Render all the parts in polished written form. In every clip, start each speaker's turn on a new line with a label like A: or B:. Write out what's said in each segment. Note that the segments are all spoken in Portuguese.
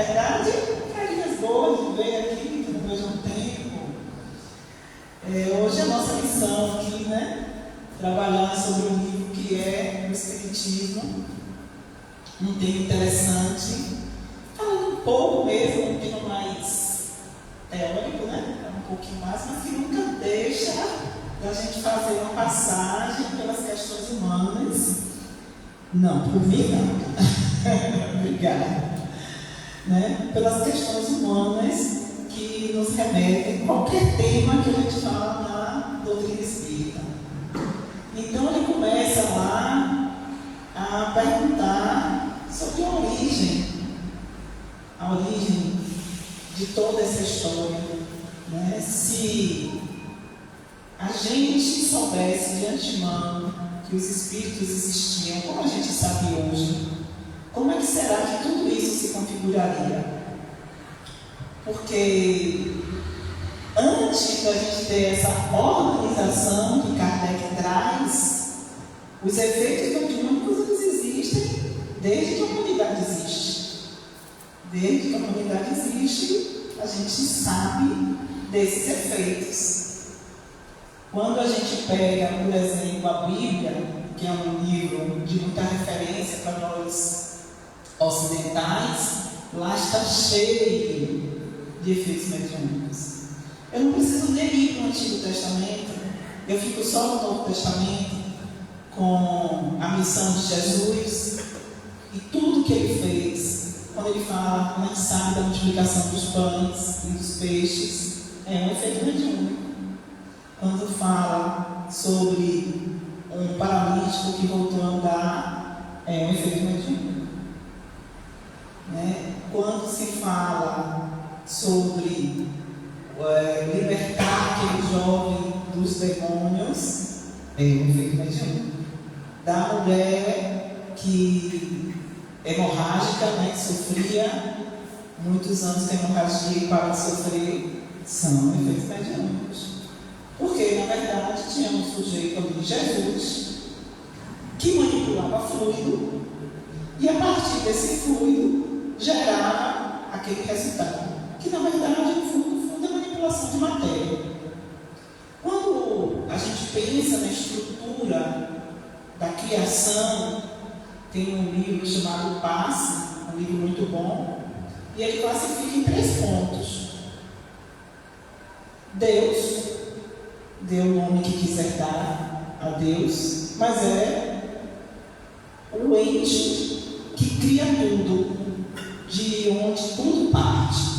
A: verdade, carinhas boas de ver aqui no mesmo tempo. Hoje a nossa missão aqui, né? Trabalhar sobre um livro que é o Espiritismo, um tema interessante, falando um pouco mesmo, um tema mais teórico, né? Um pouquinho mais, mas que nunca deixa da gente fazer uma passagem pelas questões humanas. Não, por mim não. Obrigada. Né? Pelas questões humanas que nos remetem a qualquer tema que a gente fala na doutrina espírita. Então ele começa lá a perguntar sobre a origem de toda essa história, né? Se a gente soubesse de antemão que os espíritos existiam, como a gente sabe hoje, como é que será que tudo isso se configuraria? Porque antes da gente ter essa organização que Kardec traz, os efeitos mediúnicos eles existem desde que a humanidade existe. Desde que a humanidade existe, a gente sabe desses efeitos. Quando a gente pega, por exemplo, a Bíblia, que é um livro de muita referência para nós ocidentais, lá está cheio de efeitos mediúnicos. Eu não preciso nem ir para o Antigo Testamento, eu fico só no Novo Testamento, com a missão de Jesus e tudo que ele fez. Quando ele fala, como a gente sabe, da multiplicação dos pães e dos peixes, é um efeito mediúnico. Quando fala sobre um paralítico que voltou a andar, é um efeito mediúnico. Né? Quando se fala sobre libertar aquele jovem dos demônios, é um efeito mediúnico. Da mulher que hemorrágica, né, que sofria muitos anos com hemorragia e para de sofrer, são efeitos mediúnicos. Porque, na verdade, tinha um sujeito ali, Jesus, que manipulava fluido, e a partir desse fluido gerava aquele resultado, que na verdade, no fundo, é manipulação de matéria. Quando a gente pensa na estrutura da criação, tem um livro chamado Passe, um livro muito bom, e ele classifica em 3 pontos. Deus deu o nome que quiser dar a Deus, mas é o ente que cria tudo, de onde tudo parte.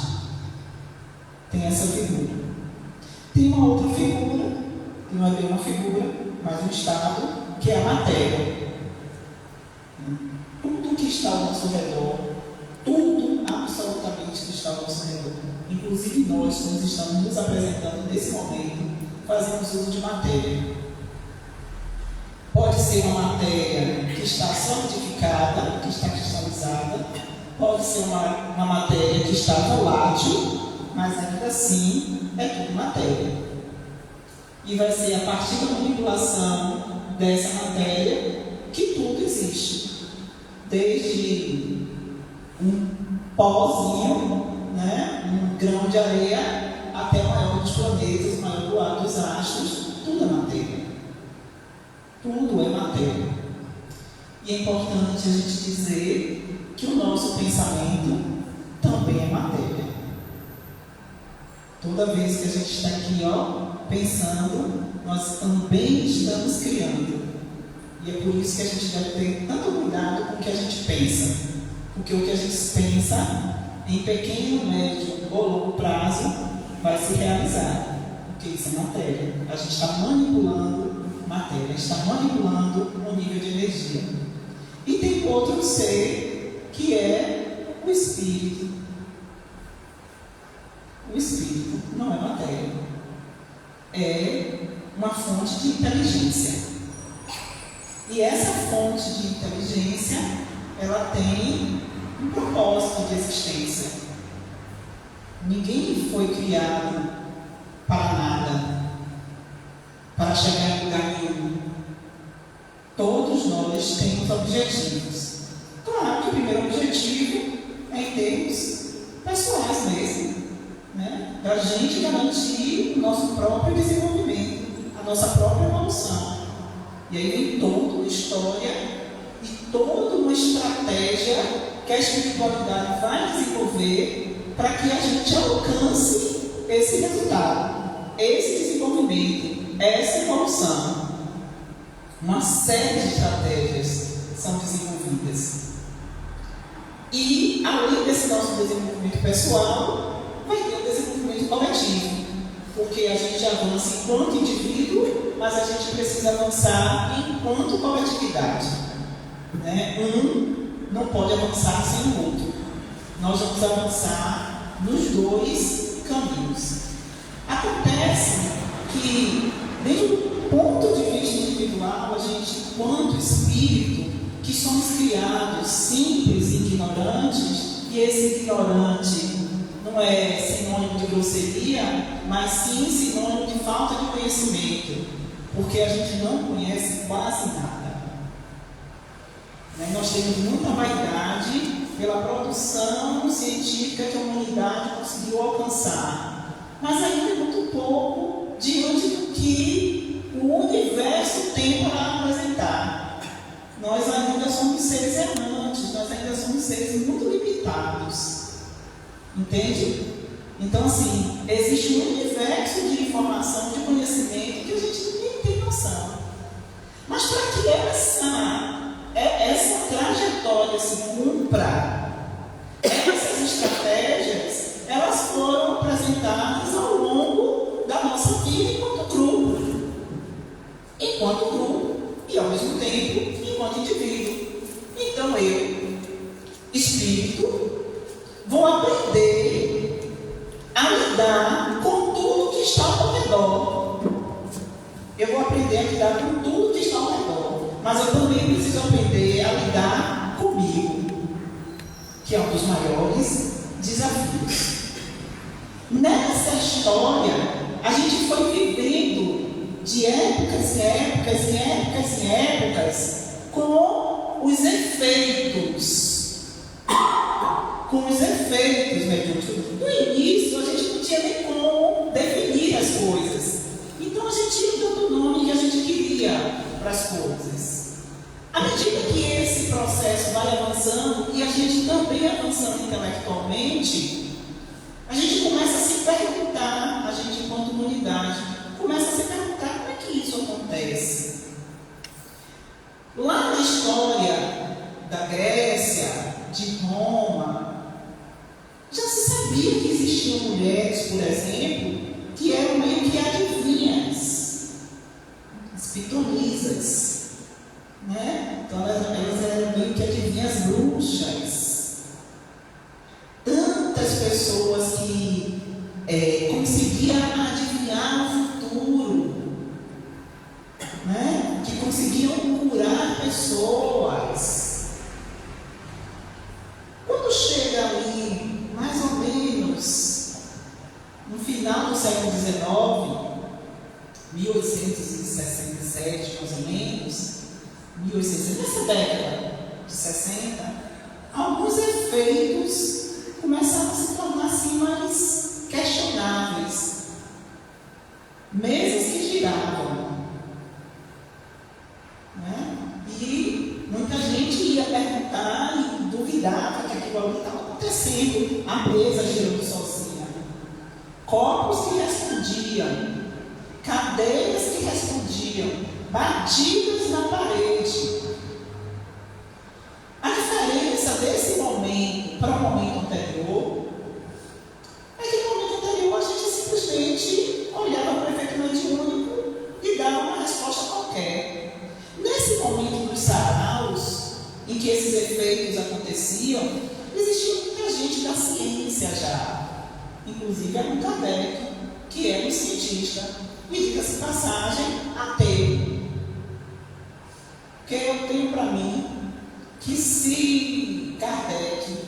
A: Tem essa figura. Tem uma outra figura, que não é bem uma figura, mas um estado, que é a matéria. Tudo que está ao nosso redor, tudo absolutamente que está ao nosso redor, inclusive nós, que estamos nos apresentando nesse momento, fazemos uso de matéria. Pode ser uma matéria que está solidificada, que está cristalizada, pode ser uma matéria que está volátil, mas ainda assim é tudo matéria. E vai ser a partir da manipulação dessa matéria que tudo existe. Desde um pozinho, né, um grão de areia, até o maior dos planetas, o maior dos astros, tudo é matéria. Tudo é matéria. E é importante a gente dizer que o nosso pensamento também é matéria. Toda vez que a gente está aqui, pensando, nós também estamos criando. E é por isso que a gente deve ter tanto cuidado com o que a gente pensa. Porque o que a gente pensa, em pequeno, médio ou longo prazo, vai se realizar, porque isso é matéria. A gente está manipulando matéria, a gente está manipulando o nível de energia. E tem outro ser, que é o espírito. O espírito não é matéria, é uma fonte de inteligência. E essa fonte de inteligência, ela tem um propósito de existência. Ninguém foi criado para nada, para chegar em lugar nenhum. Todos nós temos objetivos. Claro que o primeiro objetivo é em termos pessoais mesmo, né? Para a gente garantir o nosso próprio desenvolvimento, a nossa própria evolução. E aí vem toda uma história e toda uma estratégia que a espiritualidade vai desenvolver para que a gente alcance esse resultado, esse desenvolvimento, essa evolução. Uma série de estratégias são desenvolvidas. E, além desse nosso desenvolvimento pessoal, vai ter um desenvolvimento coletivo, porque a gente avança enquanto indivíduo, mas a gente precisa avançar enquanto coletividade, né? Um não pode avançar sem o outro. Nós vamos avançar nos dois caminhos. Acontece que, desde o ponto de vista individual, a gente, enquanto espírito, que somos criados simples e ignorantes, e esse ignorante não é sinônimo de grosseria, mas sim sinônimo de falta de conhecimento, porque a gente não conhece quase nada. Nós temos muita vaidade pela produção científica que a humanidade conseguiu alcançar, mas ainda é muito pouco diante do que o universo tem para apresentar. Nós ainda somos seres errantes, nós ainda somos seres muito limitados. Entende? Então, assim, existe um universo de informação, de conhecimento que a gente nem tem noção. Mas para que essa trajetória se cumpra, essas estratégias, elas foram apresentadas ao longo da nossa vida enquanto grupo e ao mesmo tempo enquanto indivíduo. Então eu, espírito, vou aprender a lidar com tudo que está ao redor. Eu vou aprender a lidar com tudo que está ao redor, mas eu também preciso aprender a lidar comigo, que é um dos maiores desafios. Nessa história, a gente foi vivendo de épocas em épocas com os efeitos mediúnicos. No início, a gente não tinha nem como definir as coisas. Então, a gente ia dando o nome que a gente queria para as coisas. À medida que esse processo vai avançando e a gente também avançando intelectualmente, a gente começa a se perguntar, a gente enquanto humanidade, começa a se perguntar como é que isso acontece. Lá na história da Grécia, de Roma, já se sabia que existiam mulheres, por exemplo, que eram meio que adivinhas, as pitonisas, né? Então elas eram meio que adivinhas bruxas. Tantas pessoas que conseguiam adivinhar o futuro, né? Que conseguiam curar pessoas. Quando chega ali, mais ou menos, no final do século XIX, 1867, mais ou menos, 1860, nessa década de 60, alguns efeitos começaram a se tornar assim mais questionáveis. Mesas que giravam, né? E muita gente ia perguntar e duvidava que aquilo ali estava acontecendo, a mesa girando sozinha. Copos que respondiam, cadeiras que respondiam, batidas na parede. A diferença desse momento para o momento anterior é que no momento anterior a gente simplesmente olhava para o efeito mediúnico e dava uma resposta qualquer. Nesse momento dos saraus, em que esses efeitos aconteciam, existia muita gente da ciência já, inclusive Allan Kardec, que era um cientista, e diga-se passagem, ateu. Porque eu tenho para mim que se Kardec,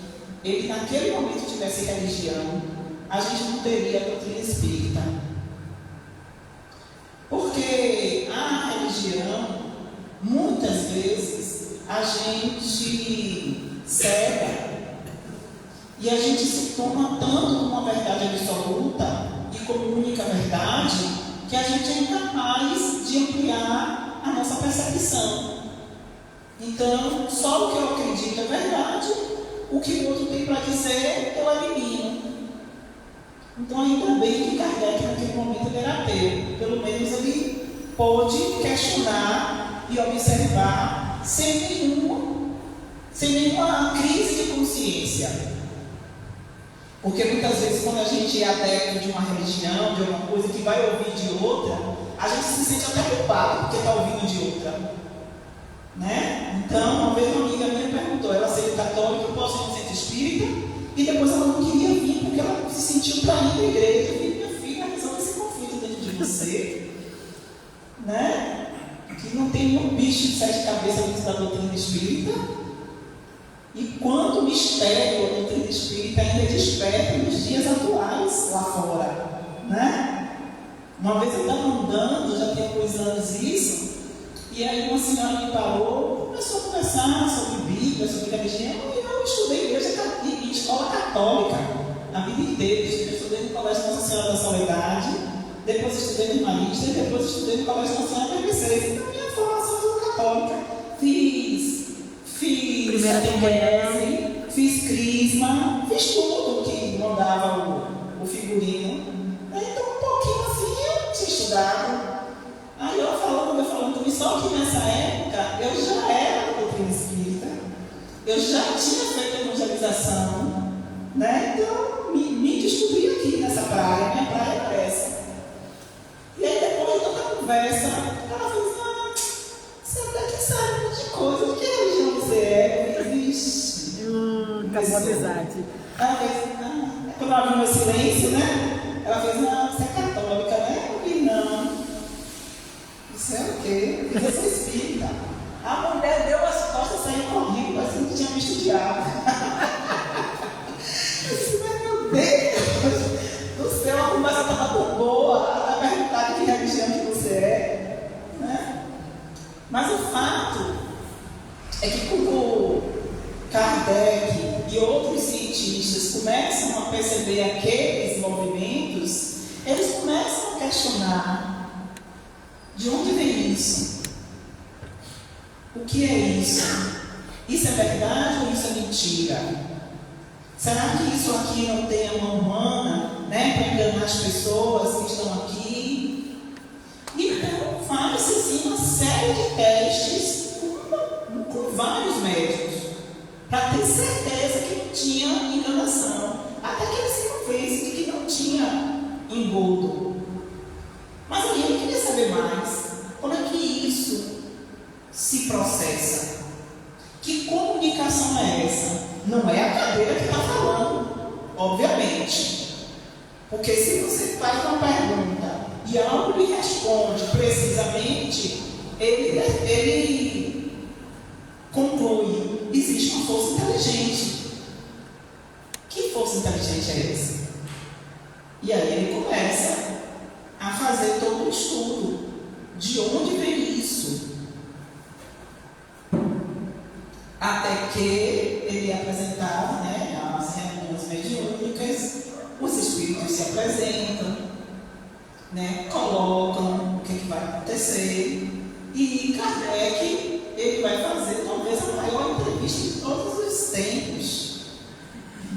A: ele naquele momento tivesse religião, a gente não teria a doutrina espírita. Porque a religião, muitas vezes, a gente cega E a gente se toma tanto como uma verdade absoluta e como única verdade, que a gente é incapaz de ampliar a nossa percepção. Então, só o que eu acredito é verdade, o que o outro tem para dizer, eu elimino. Então, ainda bem que Kardec, naquele momento, ele era ateu. Pelo menos ele pôde questionar e observar sem nenhuma crise de consciência. Porque muitas vezes, quando a gente é adepto de uma religião, de alguma coisa que vai ouvir de outra, a gente se sente até culpado porque está ouvindo de outra. Né? Então, uma vez uma amiga minha perguntou, ela sendo católica, eu posso ir no centro espírita? E depois ela não queria vir porque ela se sentiu traindo a igreja. Eu falei, minha filha, resolve esse conflito dentro de você. Né? Que não tem nenhum bicho de 7 cabeças dentro da doutrina espírita. E quanto mistério a doutrina espírita ainda desperta nos dias atuais lá fora. Né? Uma vez eu estava andando, já tem alguns anos isso, e aí uma senhora me parou, começou a conversar sobre Bíblia, sobre religião, e eu estudei em escola católica a vida inteira. Eu estudei no Colégio Nossa Senhora da Soledade, depois estudei no Marista, e depois estudei no Colégio Nossa Senhora da BBC. Então, minha formação foi católica. Fiz
B: primeira comunhão,
A: fiz crisma, fiz tudo que mandava o figurino. Então, um pouquinho assim, eu tinha estudado. Aí eu falando, só que nessa época eu já era da doutrina espírita, eu já tinha feito a evangelização, né? Então me descobri aqui nessa praia, minha praia era essa. E aí depois de toda a conversa, ela fez, você até que sabe um monte de coisa, de que religião você é? Vixe.
B: Acabou a amizade.
A: Ela fez, quando ela viu meu silêncio, né? Ela fez, você é católica, né? Eu vi, não. Isso é o quê? Eu sou espírita. A mulher deu as costas e saiu correndo, parece que não tinha visto o diabo. Eu disse, mas meu Deus do céu, a conversa estava tão boa, ela perguntar de que religião que você é. Né? Mas o fato é que quando Kardec e outros cientistas começam a perceber aqueles movimentos, eles começam a questionar: de onde vem isso? O que é isso? Isso é verdade ou isso é mentira? Será que isso aqui não tem a mão humana, né, para enganar as pessoas que estão aqui? Então, faz-se assim uma série de testes com vários médicos, para ter certeza que não tinha enganação, até que eles se convencem de que não tinha engodo. Mas aí eu queria saber mais, como é que isso se processa? Que comunicação é essa? Não é a cadeira que está falando, obviamente. Porque se você faz uma pergunta e algo lhe responde precisamente, ele conclui: existe uma força inteligente. Que força inteligente é essa? E aí ele começa a fazer todo um estudo. De onde vem isso? Até que ele apresentava, né, as reuniões mediúnicas, os espíritos se apresentam, né, colocam o que vai acontecer, e Kardec, ele vai fazer talvez a maior entrevista de todos os tempos,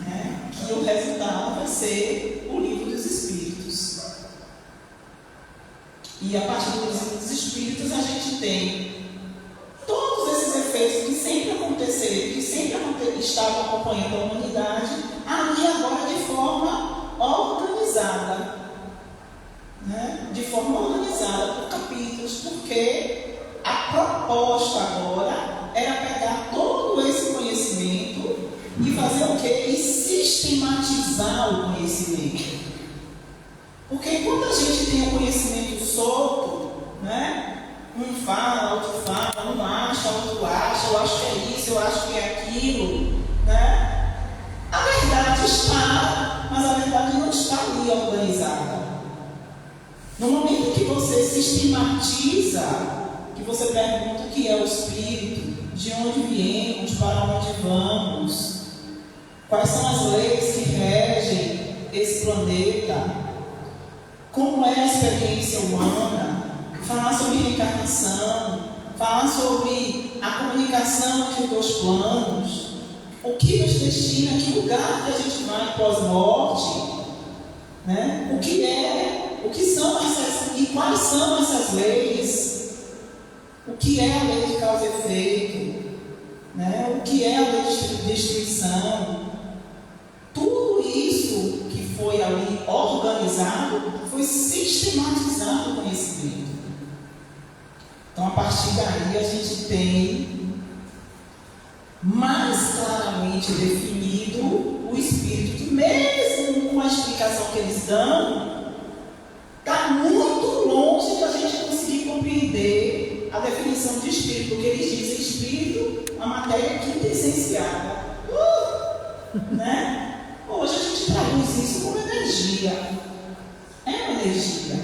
A: né, que o resultado vai ser o Livro dos Espíritos. E a partir do Livro dos Espíritos a gente tem todos esses efeitos que sempre aconteceram, que sempre estavam acompanhando a humanidade, ali agora de forma organizada. Né? De forma organizada por capítulos, porque a proposta agora era pegar todo esse conhecimento e fazer o quê? E sistematizar o conhecimento. Porque enquanto a gente tem o conhecimento solto, né? Um fala, outro fala, um acha, outro acha, eu acho que é isso, eu acho que é aquilo, né? A verdade está, mas a verdade não está ali organizada. No momento que você sistematiza, que você pergunta o que é o Espírito, de onde viemos, para onde vamos, Quais são as leis que regem esse planeta? Como é a experiência humana? Falar sobre reencarnação, falar sobre a comunicação entre os dois planos, o que nos destina, que lugar que a gente vai pós-morte, né? O que são essas, e quais são essas leis, o que é a lei de causa e efeito, né? O que é a lei de destruição. Tudo isso que foi ali organizado foi sistematizado o conhecimento. Então, a partir daí, a gente tem mais claramente definido o espírito, que mesmo com a explicação que eles dão, está muito longe de a gente conseguir compreender a definição de espírito, porque eles dizem espírito, a matéria quintessenciada. Né? Hoje a gente traduz isso como energia. É uma energia.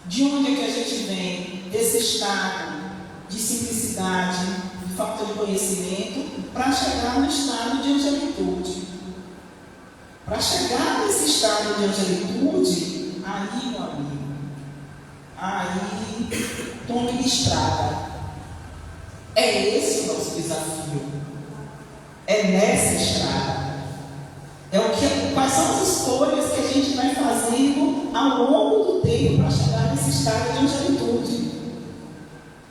A: De onde é que a gente vem? Desse estado de simplicidade, de falta de conhecimento, para chegar no estado de angelitude. Para chegar nesse estado de angelitude, aí, meu amigo, aí, tome estrada. É esse o nosso desafio. É nessa estrada. Quais são as escolhas que a gente vai fazendo ao longo do tempo para chegar nesse estado de angelitude?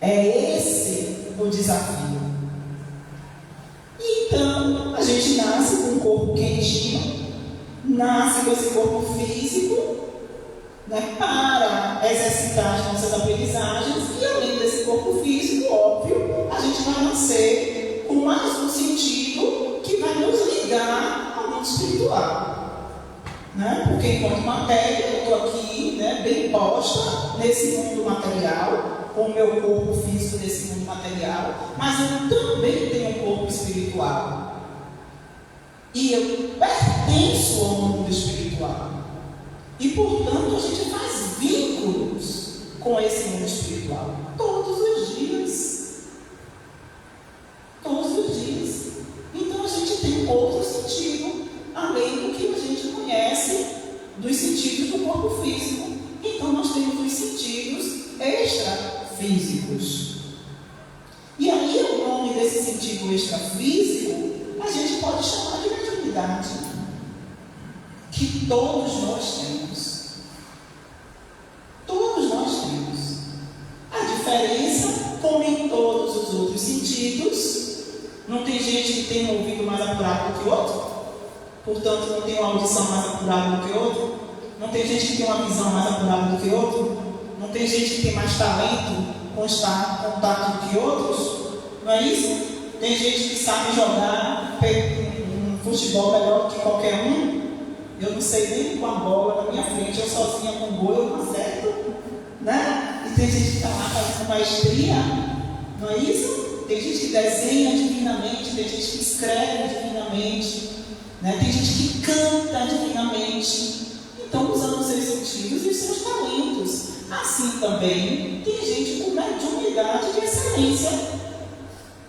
A: É esse o desafio. Então, a gente nasce com um corpo quentinho, nasce com esse corpo físico, né, para exercitar as nossas aprendizagens, e além desse corpo físico, óbvio, a gente vai nascer com mais um sentido que vai nos ligar ao mundo espiritual. Né? Porque enquanto matéria, eu estou aqui, né, bem posta nesse mundo material, com o meu corpo físico nesse mundo material, mas eu também tenho um corpo espiritual. E eu pertenço ao mundo espiritual. E, portanto, a gente faz vínculos com esse mundo espiritual todos os dias. Todos os dias. Então, a gente tem outro sentido, além do que a gente conhece dos sentidos do corpo físico. Então, nós temos os sentidos extrafísicos. E aí, o nome desse sentido extrafísico, a gente pode chamar de mediunidade, que todos nós temos. Todos nós temos. A diferença, como em todos os outros sentidos, não tem gente que tem um ouvido mais apurado do que outro, portanto não tem uma audição mais apurada do que outro, não tem gente que tem uma visão mais apurada do que outro, não tem gente que tem mais talento, contato do que outros, não é isso? Tem gente que sabe jogar um futebol melhor do que qualquer um. Eu não sei nem com a bola na minha frente, eu sozinha com o gol, eu não acerto, né? E tem gente que está lá fazendo maestria, não é isso? Tem gente que desenha divinamente, tem gente que escreve divinamente, né? Tem gente que canta divinamente. Então, usando os seus sentidos e os seus talentos. Assim também, tem gente com mediunidade de excelência,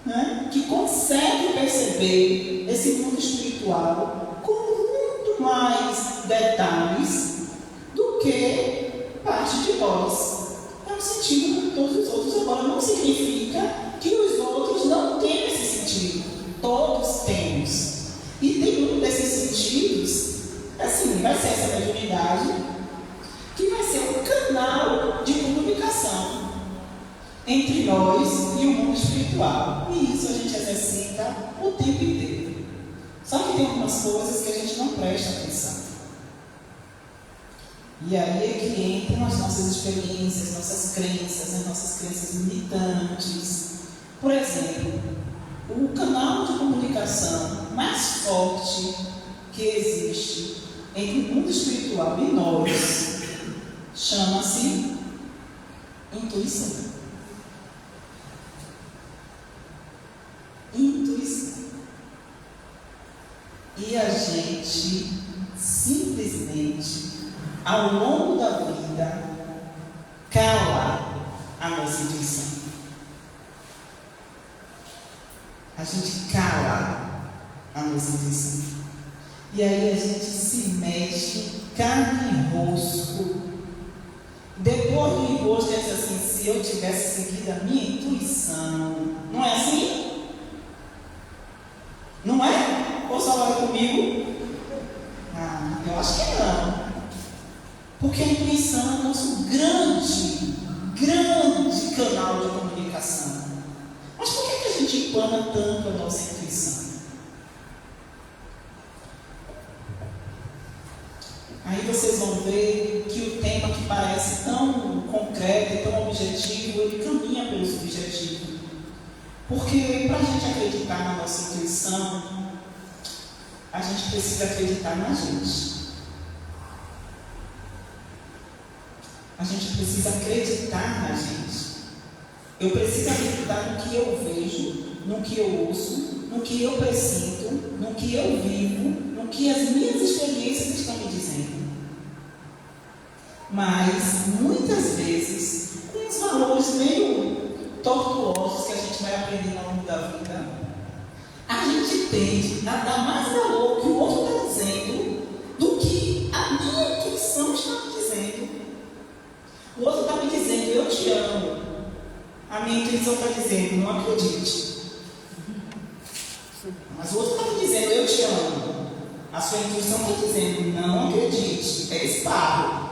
A: né? Que consegue perceber esse mundo espiritual com muito mais detalhes do que parte de nós. É um sentido como todos os outros. Agora, não significa que os outros não têm esse sentido. Todos temos. E tem um desses sentidos, assim, vai ser essa mediunidade, que vai ser um canal de comunicação entre nós e o mundo espiritual. E isso a gente exercita o tempo inteiro. Só que tem algumas coisas que a gente não presta atenção. E aí é que entram as nossas experiências, nossas crenças, as nossas crenças limitantes. Por exemplo, o canal de comunicação mais forte que existe entre o mundo espiritual e nós chama-se intuição. Intuição. E a gente simplesmente, ao longo da vida, cala a nossa intuição. A gente cala. a nossa intuição. E aí a gente se mexe, carne e rosto. Depois do encosto, diz assim: se eu tivesse seguido a minha intuição. Não é assim? Não é? Ou só vai comigo? Eu acho que não. Porque a intuição é o nosso grande canal de comunicação. Mas por que a gente empana tanto a nossa intuição? Aí vocês vão ver que o tema que parece tão concreto e tão objetivo, ele caminha pelo subjetivo. Porque para a gente acreditar na nossa intuição, a gente precisa acreditar na gente. A gente precisa acreditar na gente. Eu preciso acreditar no que eu vejo, no que eu ouço, no que eu presinto, no que eu vivo, no que as minhas experiências estão me dizendo. Mas, muitas vezes, com os valores meio tortuosos que a gente vai aprendendo ao longo da vida, a gente tende a dar mais valor ao que o outro está dizendo do que a minha intuição está me dizendo. O outro está me dizendo: eu te amo. A minha intuição está dizendo: não acredite. Mas o outro está me dizendo: eu te amo. A sua intuição está dizendo: não acredite. É esparro.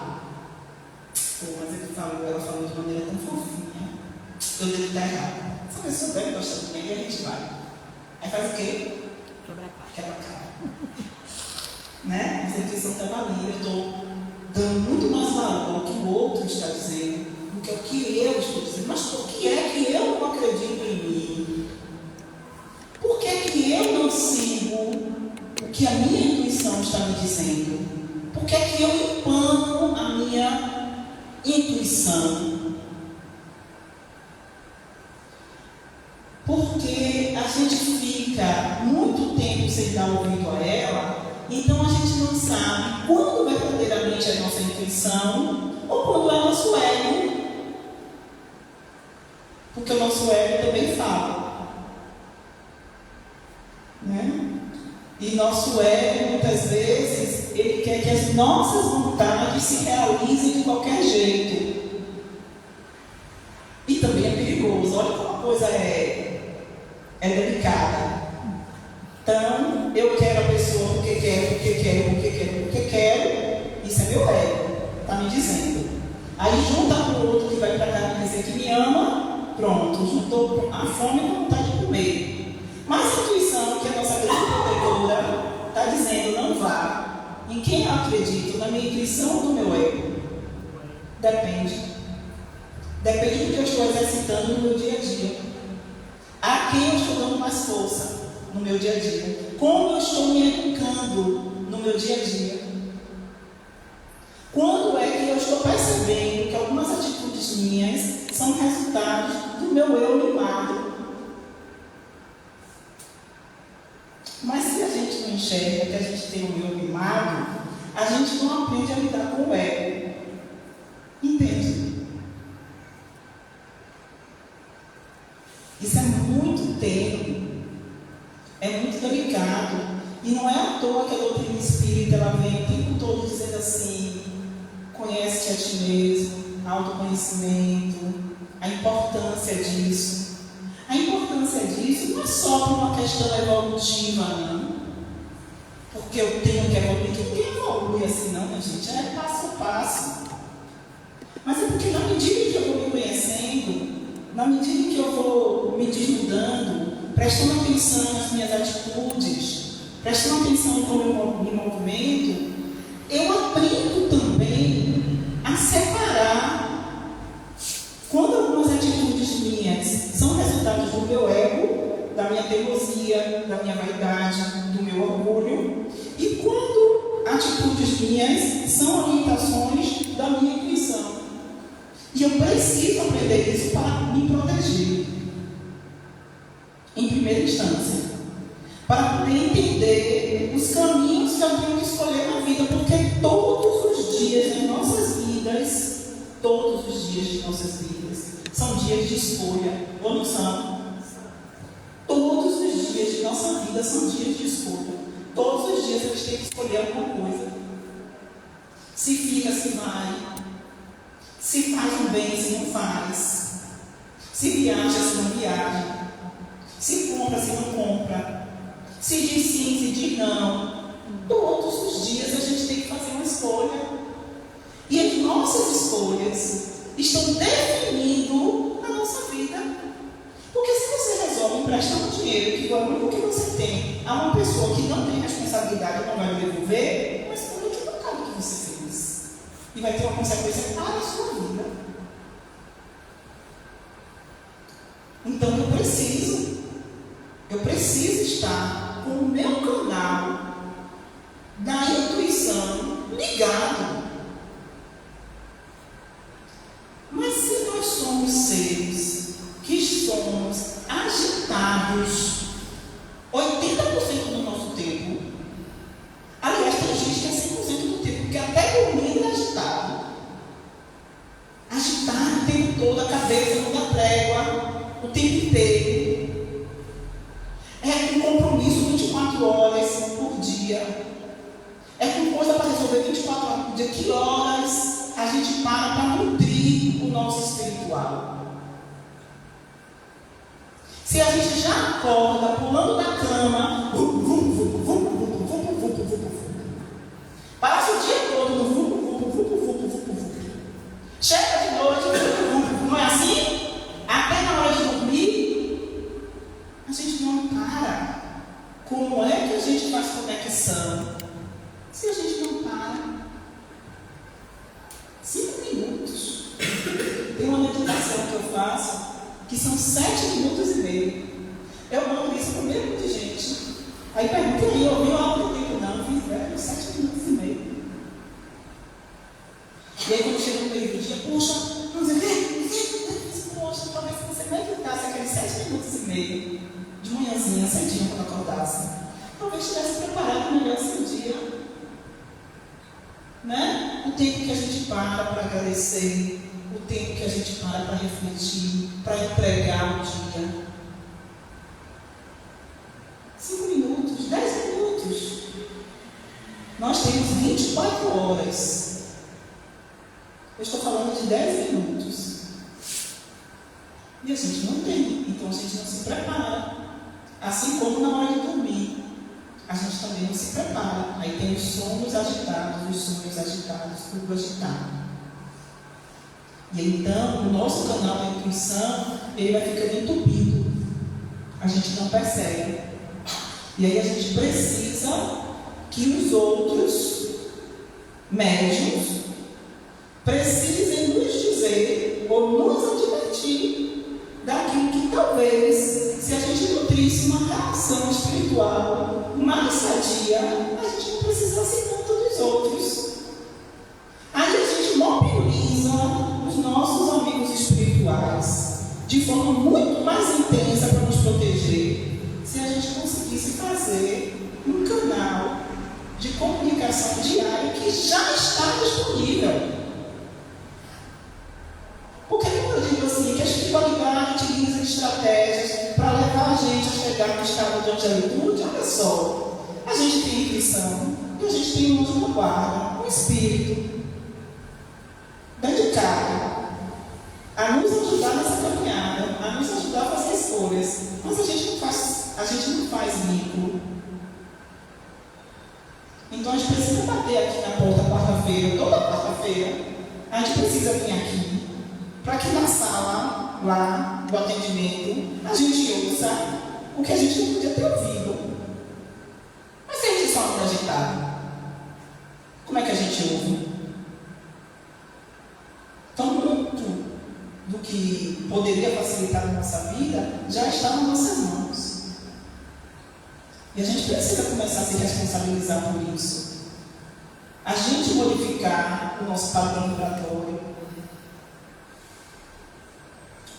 A: Mas ela falou de maneira tão fofinha. Eu devo estar errado. Essa pessoa deve gostar de mim e a gente vai. Aí faz o quê? Quebra a cara. Né? Essa intuição está valendo. Eu estou dando muito mais valor ao que o outro está dizendo do que ao que eu estou dizendo. Mas por que é que eu não acredito em mim? Por que é que eu não sigo o que a minha intuição está me dizendo? Por que é que eu empano a minha intuição? Porque a gente fica muito tempo sem dar ouvido a ela, então a gente não sabe quando verdadeiramente é nossa intuição ou quando é nosso ego. Porque o nosso ego também fala, né? E nosso ego, muitas vezes, ele quer que as nossas vontades se realizem de qualquer jeito. E também é perigoso. Olha como a coisa é delicada. Então, eu quero a pessoa porque quero. Isso é meu ego. Está me dizendo. Aí junta com o outro que vai para cá me dizer que me ama. Pronto, juntou a fome e a vontade de comer. Mas a intuição, que é a nossa grande protetora, está dizendo: não vá. Em quem eu acredito? Na minha intuição ou no meu ego? Depende. Depende do que eu estou exercitando no meu dia a dia. A quem eu estou dando mais força no meu dia a dia? Como eu estou me educando no meu dia a dia? Quando é que eu estou percebendo que algumas atitudes minhas são resultados do meu eu mimado? Mas se a gente não enxerga que a gente tem um eu mimado, a gente não aprende a lidar com o ego. Entende? Isso é muito tênue, é muito delicado. E não é à toa que a doutrina espírita ela vem o tempo todo dizendo assim: conhece-te a ti mesmo, autoconhecimento, a importância disso. A importância disso não é só por uma questão evolutiva, não. Porque eu tenho que evoluir, que ninguém evolui assim, não, minha gente, é passo a passo. Mas é porque na medida que eu vou me conhecendo, na medida que eu vou me desnudando, prestando atenção nas minhas atitudes, prestando atenção em como eu me movimento, eu aprendo também a separar quando algumas atitudes minhas são resultados do meu ego, da minha teimosia, da minha vaidade, do meu orgulho, e quando atitudes minhas são orientações da minha intuição. E eu preciso aprender isso para me proteger, em primeira instância, para poder entender os caminhos que eu tenho que escolher na vida, porque todos os dias das nossas vidas, todos os dias de nossas vidas, são dias de escolha, ou não são? Todos os dias de nossa vida são dias de escolha. dias eles têm que escolher alguma coisa. Se fica, se vai. Se faz um bem, se não faz. Se viaja, se não viaja. Se compra, se não compra. Se diz sim, se diz não. Todos os dias a gente tem que fazer uma escolha. E as nossas escolhas estão definindo a nossa vida. Porque se você resolve emprestar um dinheiro que o único que você tem a uma pessoa que não tem responsabilidade, não vai devolver, uma escolha equivocada que você fez. E vai ter uma consequência para a sua vida. Então eu preciso estar com o meu canal da intuição ligado. Mas se nós somos seres que somos agitados 80% do nosso tempo, aliás, tem gente que é 100% do tempo, porque até dormir é agitado. Agitado o tempo todo, a cabeça não dá trégua, o tempo inteiro. É com compromisso 24 horas por dia. É com coisa para resolver 24 horas por dia. Que horas a gente para nutrir o nosso espiritual? Se a gente já acorda pulando da cama, passa o dia todo no chega de noite, não é assim? Até na hora de dormir, a gente não para. Como é que a gente faz conexão? Se a gente não para, 5 minutos. Tem uma meditação que eu faço que são 7 minutos e meio. Eu mando isso para o mesmo de gente. Aí pergunta aí, ouviu algo do tempo? Não, fiz 7 minutos e meio. E aí quando chega no meio do dia, puxa, não sei o quê, poxa, talvez se você meditasse aqueles 7 minutos e meio, de manhãzinha, cedinho, quando acordasse, talvez tivesse preparado melhor seu dia. Né? O tempo que a gente para agradecer, o tempo que a gente para refletir, para entregar o dia. 5 minutos, 10 minutos. Nós temos 24 horas. Eu estou falando de 10 minutos. E a gente não tem, então a gente não se prepara. Assim como na hora de dormir, a gente também não se prepara. Aí tem os sonhos agitados, tudo agitado. E então, o nosso canal da intuição, ele vai ficando entupido. A gente não percebe. E aí a gente precisa que os outros médiuns precisem nos dizer ou nos advertir daquilo que talvez, se a gente nutrisse uma relação espiritual mais sadia, a gente não precisasse tanto dos outros. Aí a gente mobiliza os nossos amigos espirituais de forma muito mais intensa para nos proteger, se a gente conseguisse fazer um canal de comunicação diária que já está disponível. Porque eu digo assim, que a espiritualidade utiliza estratégias para levar a gente a chegar no estado de angelitude. Olha só, a gente tem intuição e a gente tem um anjo da guarda, um espírito dedicado a nos ajudar nessa caminhada, a nos ajudar a fazer escolhas. Mas a gente não faz vínculo. Então a gente precisa bater aqui na porta quarta-feira, toda quarta-feira, a gente precisa vir aqui, para que na sala, lá, do atendimento, a gente ouça o que a gente não podia ter ouvido. Mas se a gente só anda agitado, como é que a gente ouve? Então, muito do que poderia facilitar a nossa vida já está nas nossas mãos. E a gente precisa começar a se responsabilizar por isso. A gente modificar o nosso padrão vibratório.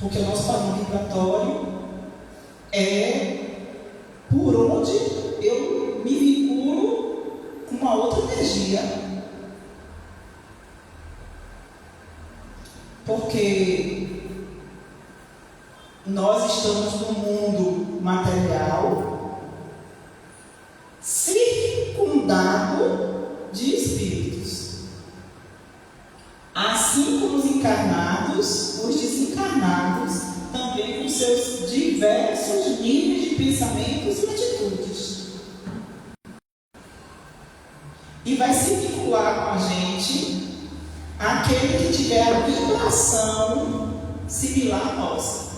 A: Porque o nosso padrão vibratório é por onde eu me vinculo com uma outra energia. Porque nós estamos no mundo material circundado encarnados, os desencarnados, também com seus diversos níveis de pensamentos e atitudes. E vai se vincular com a gente aquele que tiver a vibração similar à nossa.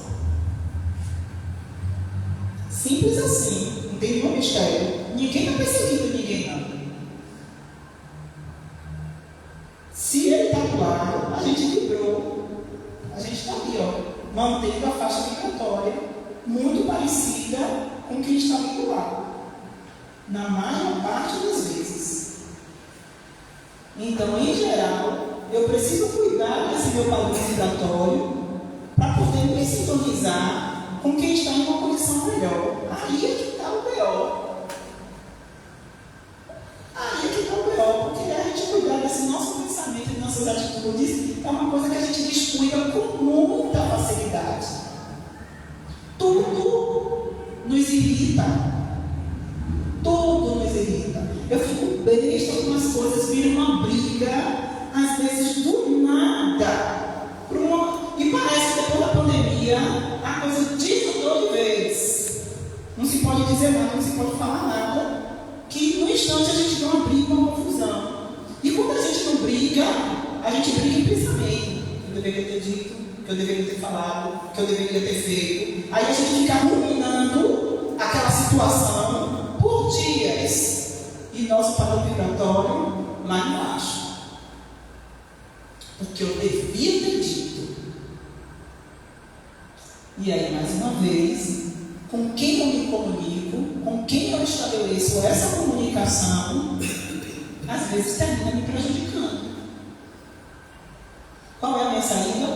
A: Simples assim, não tem nenhum mistério. Ninguém está perseguindo ninguém, não. Se ele está do lado, a gente vibrou. A gente está ali, ó, mantendo a faixa vibratória muito parecida com quem está do lado. Na maior parte das vezes. Então, em geral, eu preciso cuidar desse meu padrão vibratório para poder me sintonizar com quem está em uma condição melhor. Aí é que está o B.O. Aí é que está o B.O. Porque a gente cuidar desse nosso pensamento e nossas atitudes é uma coisa que a gente descuida com muita facilidade. Tudo nos irrita. Tudo nos irrita. Eu fico besta com as coisas, vira uma briga, às vezes do nada. E parece que depois da pandemia a coisa desmudou de vez. Não se pode dizer nada, não se pode falar nada. Que no instante a gente dá uma briga, uma confusão. E quando a gente não briga, a gente briga em pensamento. Eu deveria ter dito, que eu deveria ter falado, que eu deveria ter feito. Aí a gente fica ruminando aquela situação por dias. E nosso padrão vibratório lá embaixo. Porque eu devia ter dito. E aí, mais uma vez, com quem eu me comunico, com quem eu estabeleço essa comunicação, às vezes termina me prejudicando. Qual é a minha saída?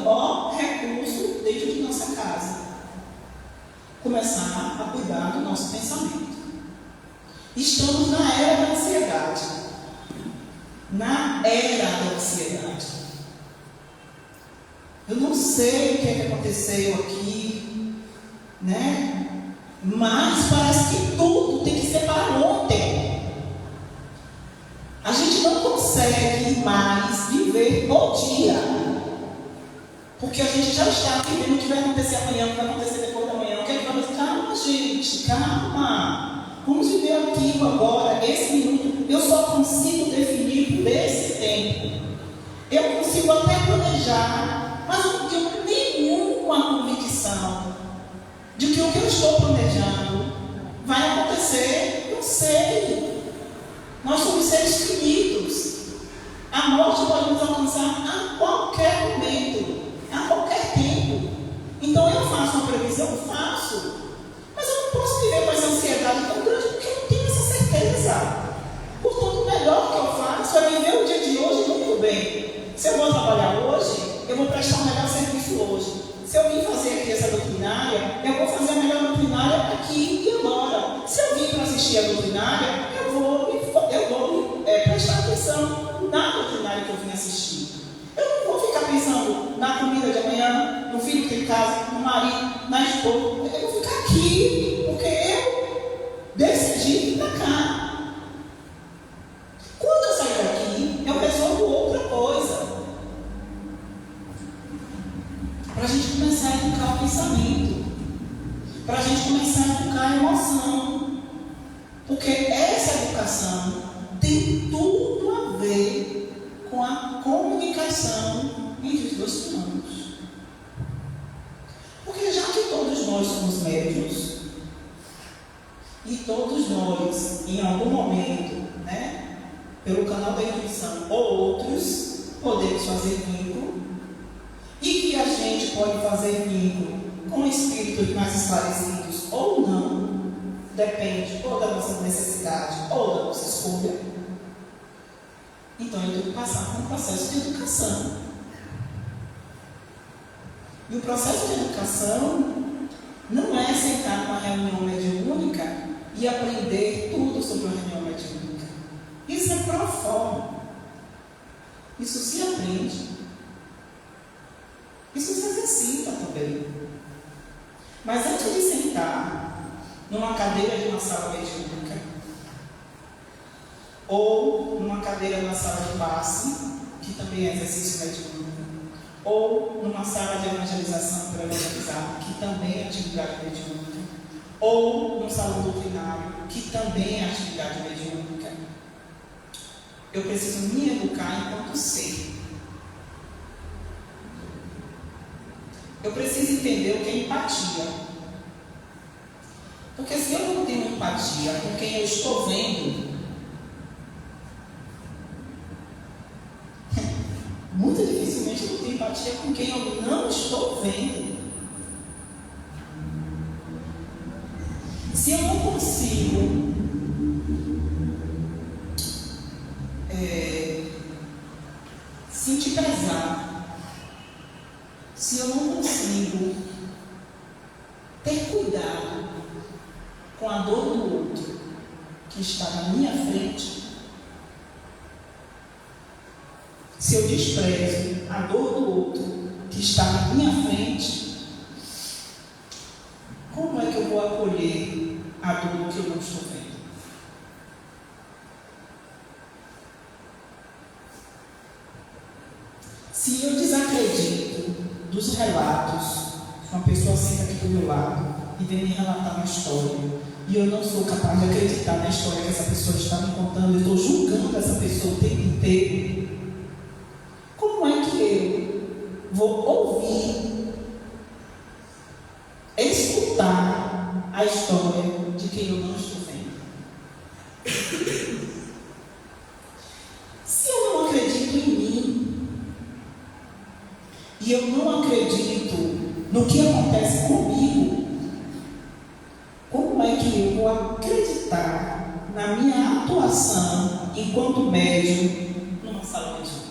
A: Recurso dentro de nossa casa. Começar a cuidar do nosso pensamento. Estamos na era da ansiedade. Na era da ansiedade. Eu não sei o que é que aconteceu aqui, né? Mas parece que tudo tem que ser para ontem. A gente não consegue mais viver o dia. Porque a gente já está vivendo o que vai acontecer amanhã, o que vai acontecer depois da manhã. O que é que vai acontecer? Calma, gente, calma. Vamos viver aqui agora, esse minuto. Eu só consigo definir por esse tempo. Eu consigo até planejar, mas eu não tenho nenhuma convicção de que o que eu estou planejando vai acontecer. Eu sei. Nós somos seres finitos. A morte pode nos alcançar a qualquer momento, a qualquer tempo. Então eu faço uma previsão? Faço. Mas eu não posso viver com essa ansiedade tão grande porque eu não tenho essa certeza. Portanto, o melhor que eu faço é viver o dia de hoje muito bem. Se eu vou trabalhar hoje, eu vou prestar o melhor serviço hoje. Se eu vim fazer aqui essa doutrinária, eu vou fazer a melhor doutrinária aqui e agora. Se eu vim para assistir a doutrinária, eu vou prestar atenção na doutrinária que eu vim assistir. Eu não vou ficar pensando na comida de amanhã, no filho que tem em casa, no marido, na esposa. Eu vou ficar aqui, porque eu decidi vir para cá. Quando eu sair daqui, eu resolvo outra coisa. Para a gente começar a educar o pensamento. Para a gente começar a educar a emoção. Porque essa educação tem tudo a ver com a comunicação entre os dois planos. Porque já que todos nós somos médiuns, e todos nós, em algum momento, né, pelo canal da intuição ou outros, podemos fazer vínculo, e que a gente pode fazer vínculo com espíritos mais esclarecidos ou não, depende ou da nossa necessidade ou da nossa escolha. Então eu tenho que passar por um processo de educação. E o processo de educação não é sentar numa reunião mediúnica e aprender tudo sobre a reunião mediúnica. Isso é pro forma. Isso se aprende. Isso se exercita também. Mas antes de sentar numa cadeira de uma sala mediúnica, ou numa cadeira de uma sala de passe, que também é exercício mediúnico, ou numa sala de evangelização para evangelizar, que também é atividade mediúnica, ou num salão doutrinário, que também é atividade mediúnica. Eu preciso me educar enquanto ser. Eu preciso entender o que é empatia. Porque se eu não tenho empatia com quem eu estou vendo, muito dificilmente eu tenho empatia com quem eu não estou vendo. Se eu não consigo sentir pesar, se eu não consigo ter cuidado com a dor do outro que está na minha frente, se eu desprezo a dor do outro que está na minha frente, como é que eu vou acolher a dor que eu não estou vendo? Se eu desacredito dos relatos, uma pessoa senta aqui do meu lado e vem me relatar uma história, e eu não sou capaz de acreditar na história que essa pessoa está me contando, eu estou julgando essa pessoa o tempo inteiro, como é que eu vou ouvir, escutar a história de quem eu não estou vendo? Se eu não acredito em mim, e eu não acredito no que acontece comigo, como é que eu vou acreditar na minha atuação enquanto médium numa sala mediúnica?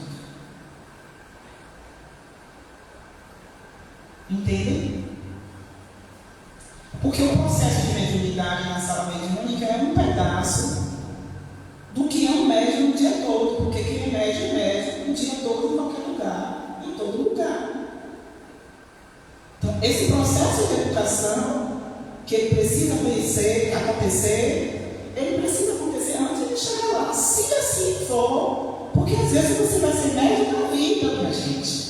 A: Entendem? Porque o processo de mediunidade na sala mediúnica é um pedaço do que é um médium o dia todo, porque quem é médium o dia todo em qualquer lugar, em todo lugar. Então, esse processo de educação que ele precisa acontecer, ele precisa acontecer antes de chegar lá, se assim for, porque às vezes você vai ser médium da vida, minha gente.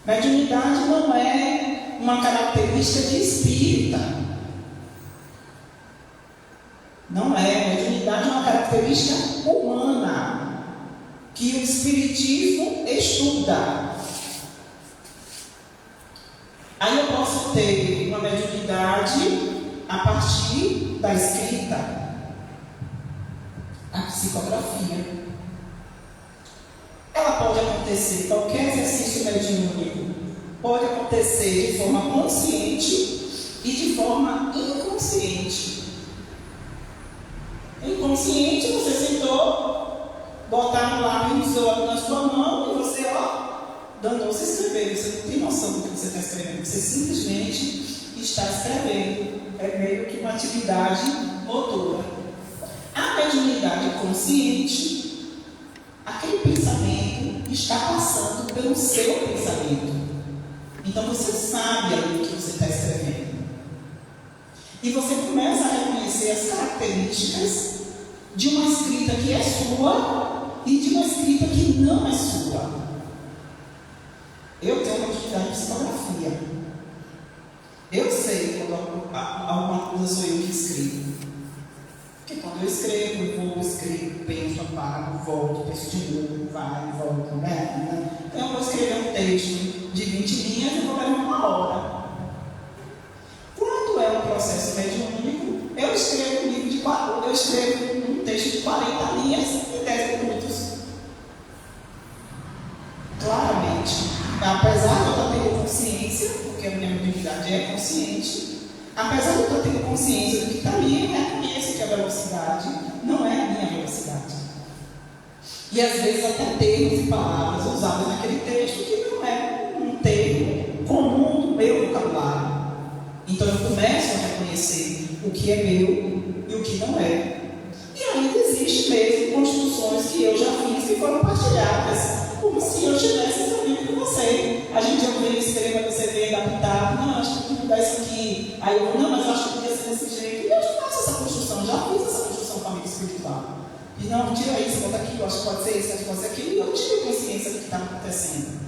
A: Mediunidade não é uma característica de espírita. Não é. Mediunidade é uma característica humana que o espiritismo estuda. Aí eu posso ter uma mediunidade a partir da escrita, a psicografia. Ela pode acontecer, qualquer exercício mediúnico pode acontecer de forma consciente e de forma inconsciente. Inconsciente, você sentou, botaram lá um isolador na sua mão e você, danou-se escrever. Você não tem noção do que você está escrevendo, você simplesmente está escrevendo. É meio que uma atividade motora. A mediunidade consciente, aquele pensamento está passando pelo seu pensamento. Então você sabe ali o que você está escrevendo. E você começa a reconhecer as características de uma escrita que é sua e de uma escrita que não é sua. Eu tenho uma atividade de psicografia. Eu sei quando alguma coisa sou eu que escrevo. Porque quando eu escrevo, eu vou, escrevo, penso, apago, volto, penso de novo, vai, volto, né? Então eu vou escrever um texto de 20 linhas e vou levar uma hora. Quando é um processo mediúnico, eu escrevo um texto de 40 linhas em 10 minutos. Claramente, apesar de eu estar tendo consciência, porque a minha mediunidade é consciente, apesar de eu estar tendo consciência do que está ali, eu reconheço que a velocidade não é a minha velocidade. E às vezes até termos e palavras usadas naquele texto que não é um termo comum do meu vocabulário. Então eu começo a reconhecer o que é meu e o que não é. E ainda existe mesmo construções que eu já fiz que foram partilhadas, como se eu estivesse escrevendo com você. A gente já vem escrever, você vem adaptar, não, acho que tem que mudar isso aqui. Aí eu, não, mas eu acho que podia ser desse jeito. E eu já faço essa construção, já fiz essa construção com a amiga espiritual. E não, tira isso, bota aqui, eu acho que pode ser isso, acho que pode ser aquilo. E eu tive consciência do que estava acontecendo.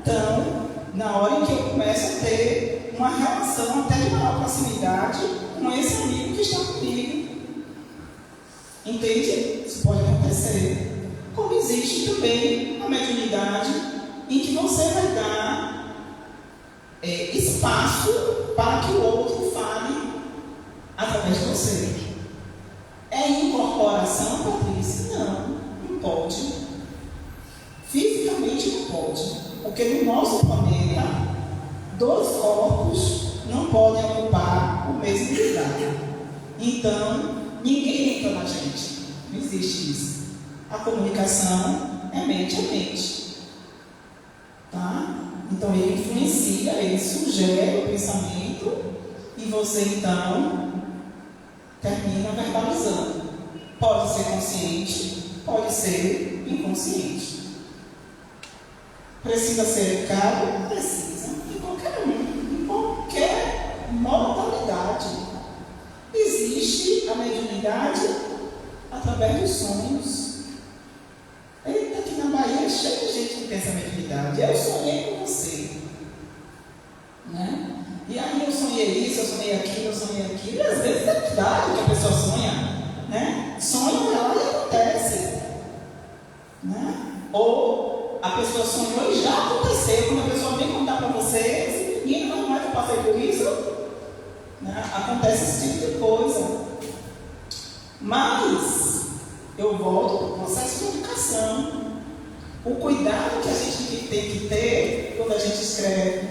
A: Então, na hora em que eu começo a ter uma relação até de maior proximidade com esse amigo que está comigo. Entende? Isso pode acontecer. Como existe também a mediunidade em que você vai dar espaço para que o outro fale através de você. É incorporação, Patrícia? Não pode. Fisicamente não pode. Porque no nosso planeta, 2 corpos não podem ocupar o mesmo lugar. Então, ninguém entra na gente. Não existe isso. A comunicação é mente a mente. Tá? Então, ele influencia, ele sugere o pensamento e você, então, termina verbalizando. Pode ser consciente, pode ser inconsciente. Precisa ser educado? Precisa. Em qualquer modalidade. Existe a mediunidade através dos sonhos. Eita, aqui na Bahia é cheio de gente que tem essa mediunidade. Eu sonhei com você. Né? E aí eu sonhei isso, eu sonhei aquilo, eu sonhei aquilo. E às vezes é verdade que a pessoa sonha. Né? Sonha lá e acontece. Né? Ou a pessoa sonhou e já aconteceu. Quando a pessoa vem contar para você, esse menino, não é que eu passei por isso? Né? Acontece esse tipo de coisa. Mas eu volto para o processo de educação. O cuidado que a gente tem que ter quando a gente escreve,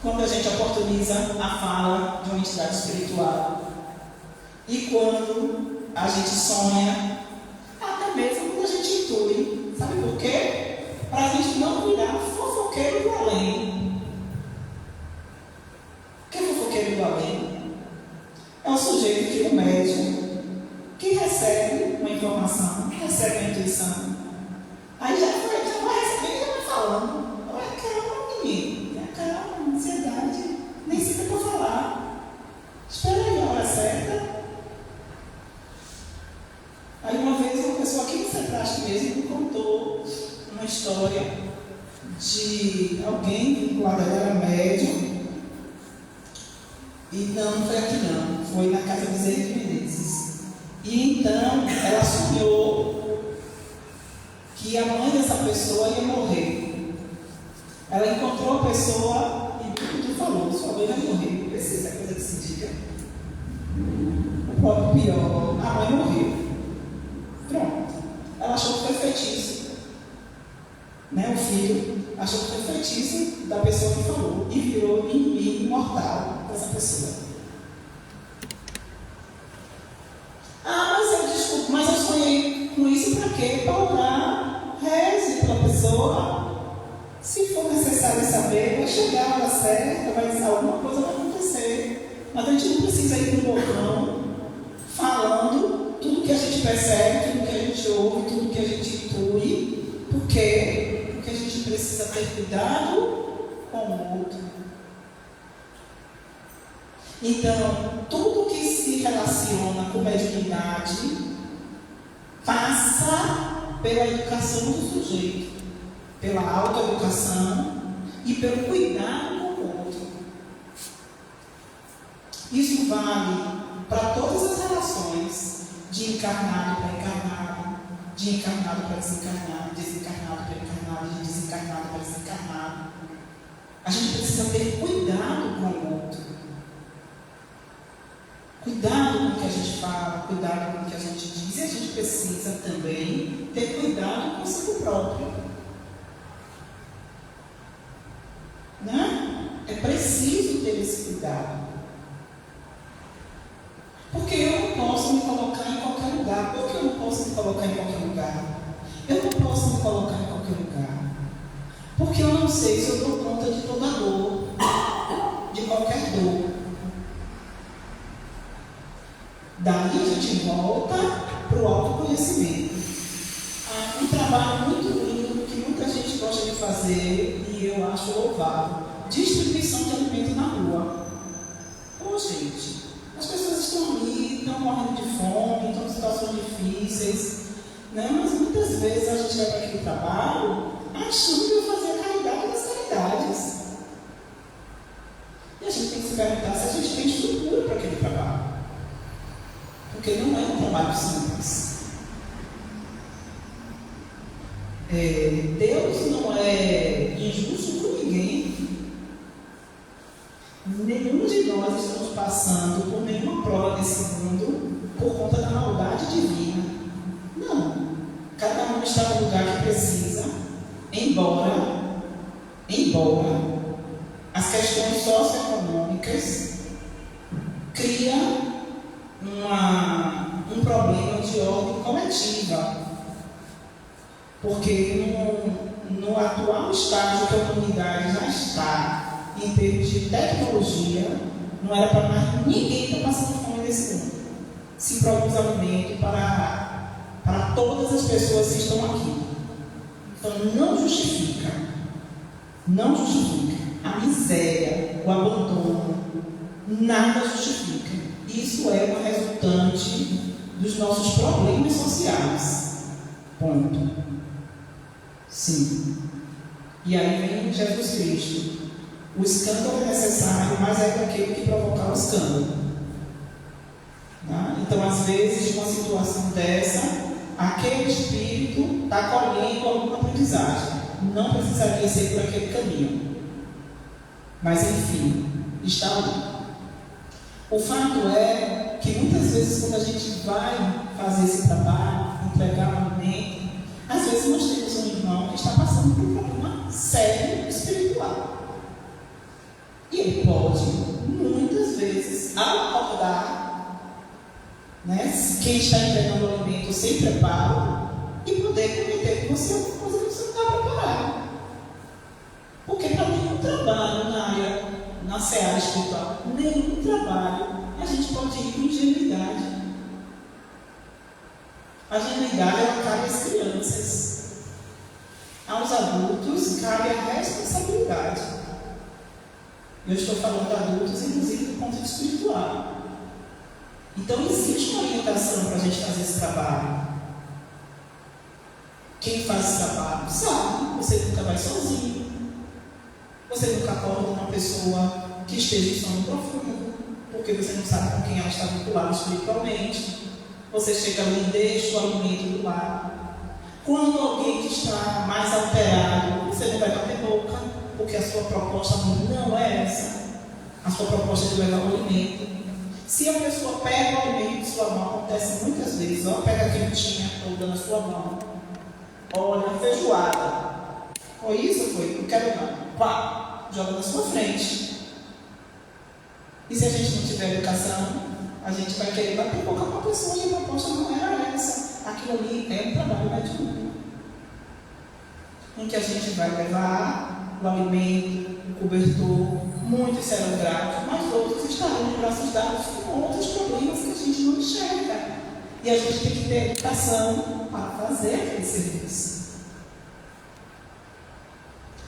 A: quando a gente oportuniza a fala de uma entidade espiritual e quando a gente sonha, até mesmo quando a gente intui. Sabe por quê? Para a gente não virar fofoqueiro do além. O que é fofoqueiro do além? É o sujeito que o médium que recebe uma informação, recebe uma intuição, aí já vai recebendo e já vai falando. Olha, calma, menino, calma, ansiedade, nem sempre para falar. Espera aí a hora certa. Aí uma vez uma pessoa aqui no Cetraste mesmo me contou uma história de alguém vinculado, ela era médium, e não foi aqui não, foi na casa de Zé de Menezes. E então ela sonhou que a mãe dessa pessoa ia morrer. Ela encontrou a pessoa e tudo falou, sua mãe vai morrer, não precisa coisa que se diga. O próprio pior, a mãe morreu. Pronto. Ela achou que foi feitiço. Né? O filho achou que foi feitiço da pessoa que falou e virou inimigo mortal dessa pessoa. Mas eu sonhei com isso para quê? Para orar, reze pela pessoa. Se for necessário saber, vai chegar a hora certa, alguma coisa vai acontecer. Mas a gente não precisa ir para o bocão falando tudo que a gente percebe, tudo que a gente ouve, tudo que a gente intui. Por quê? Porque a gente precisa ter cuidado com o outro. Então, tudo que se relaciona com mediunidade passa pela educação do sujeito, pela autoeducação e pelo cuidado com o outro. Isso vale para todas as relações, de encarnado para encarnado, de encarnado para desencarnado, desencarnado para encarnado, de desencarnado para desencarnado. A gente precisa ter cuidado com o outro. Cuidado com o que a gente fala, cuidado com o que a gente diz, e a gente precisa também ter cuidado consigo próprio. Né? É preciso ter esse cuidado. Porque eu não posso me colocar em qualquer lugar. Por que eu não posso me colocar em qualquer lugar? Eu não posso me colocar em qualquer lugar. Porque eu não sei se eu dou conta de toda dor, de qualquer dor. Daí a gente volta para o autoconhecimento. Um trabalho muito lindo que muita gente gosta de fazer e eu acho louvável. Distribuição de alimento na rua. Ô gente, as pessoas estão ali, estão morrendo de fome, estão em situações difíceis, né? Mas muitas vezes a gente vai para aquele trabalho achando que vai fazer a caridade das responsabilidades. E a gente tem que se perguntar se a gente tem estrutura para aquele trabalho. Porque não é um trabalho simples. Deus não é injusto com ninguém. Nenhum de nós estamos passando por nenhuma prova desse mundo por conta da maldade divina. Não. Cada um está no lugar que precisa, embora as questões socioeconômicas criam um problema de ordem coletiva. Porque no atual estágio que a humanidade já está, em termos de tecnologia, não era para mais ninguém estar passando fome nesse mundo. Se produz alimento para todas as pessoas que estão aqui. Então não justifica a miséria, o abandono, nada justifica. Isso é uma resultante dos nossos problemas sociais. Ponto. Sim. E aí vem Jesus Cristo. O escândalo é necessário, mas é aquele que provocar o escândalo. Tá? Então, às vezes, numa situação dessa, aquele espírito está colhendo alguma aprendizagem. Não precisaria ser por aquele caminho. Mas, enfim, está ali. O fato é que muitas vezes, quando a gente vai fazer esse trabalho, entregar o alimento, às vezes nós temos um irmão que está passando por um problema sério espiritual. E ele pode, muitas vezes, ao acordar, quem está entregando o alimento sem preparo, e poder cometer com você alguma coisa que você não está preparado. Porque para nenhum trabalho na seara espiritual, nenhum trabalho, a gente pode ir com ingenuidade. A ingenuidade ela cabe às crianças. Aos adultos cabe a responsabilidade. Eu estou falando de adultos, inclusive do ponto de vista espiritual. Então existe uma orientação para a gente fazer esse trabalho. Quem faz esse trabalho sabe, você nunca vai sozinho. Você nunca acorda uma pessoa que esteja em sono profundo, porque você não sabe com quem ela está vinculada espiritualmente. Você chega ali e deixa o alimento do lado. Quando alguém que está mais alterado, você não vai bater boca, porque a sua proposta não é essa. A sua proposta é de levar o alimento. Se a pessoa pega o alimento de sua mão, acontece muitas vezes, pega a quentinha toda na sua mão. Olha, feijoada. Foi isso? Foi? Não quero não. Pá, joga na sua frente. E se a gente não tiver educação, a gente vai querer bater boca com a pessoa e a proposta não era essa. Aquilo ali é um trabalho mediúnico. Em que a gente vai levar o alimento, o cobertor, muitos serão gratos, mas outros estarão de braços dados com outros problemas que a gente não enxerga. E a gente tem que ter educação para fazer aquele serviço.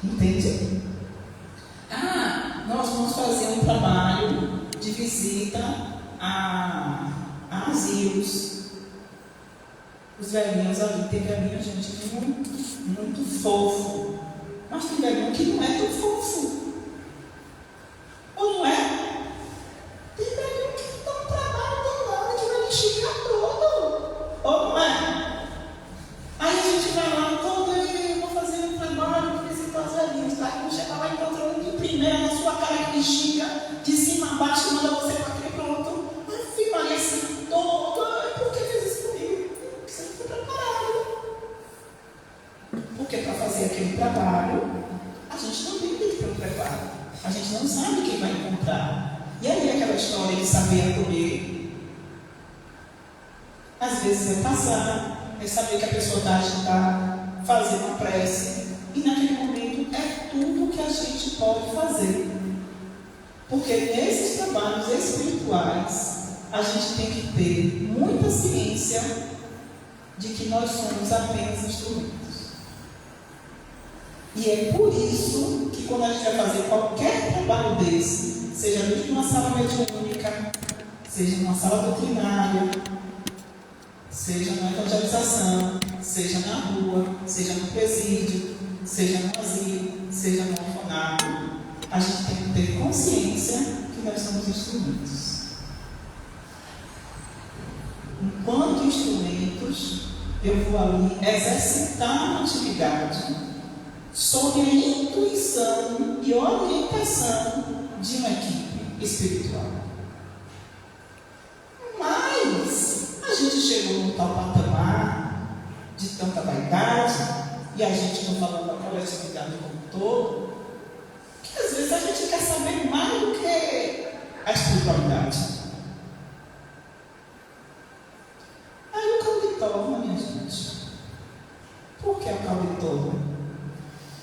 A: Entende? Nós vamos fazer um trabalho de visita a asilos. Os velhinhos ali, tem velhinho, gente, muito fofo. Mas tem velhinho que não é tão fofo. Ou não é? Tem velhinho que dá um trabalho danado, que vai enxergar todo. Ou não é? Aí a gente vai lá, eu vou fazer um trabalho de visitar os velhinhos, tá? Quando chegar lá, encontra um de primeira na sua cara que me xinga, de cima a baixo, manda você para aquele pronto. Aí fica ali assim, todo. Por que fez isso comigo? Porque você não foi preparado. Porque para fazer aquele trabalho, a gente não tem que ter um preparo. A gente não sabe quem vai encontrar. E aí aquela história de saber acolher. Às vezes é passar, é saber que a pessoa está agitada, fazer uma prece. E naquele momento é tudo que a gente pode fazer. Porque nesses trabalhos espirituais, a gente tem que ter muita ciência de que nós somos apenas instrumentos. E é por isso que quando a gente vai fazer qualquer trabalho desse, seja dentro de uma sala mediúnica, seja numa sala doutrinária, seja na evangelização, seja na rua, seja no presídio, seja no asilo, seja no orfanato, a gente tem que ter consciência que nós somos instrumentos. Enquanto instrumentos, eu vou ali exercitar uma atividade sob a intuição e orientação de uma equipe espiritual. Mas a gente chegou num tal patamar de tanta vaidade, e a gente não falando da coletividade como um todo, que às vezes a gente quer saber mais do que a espiritualidade. Aí o caldo de torna, minha gente. Por que o caldo de torna?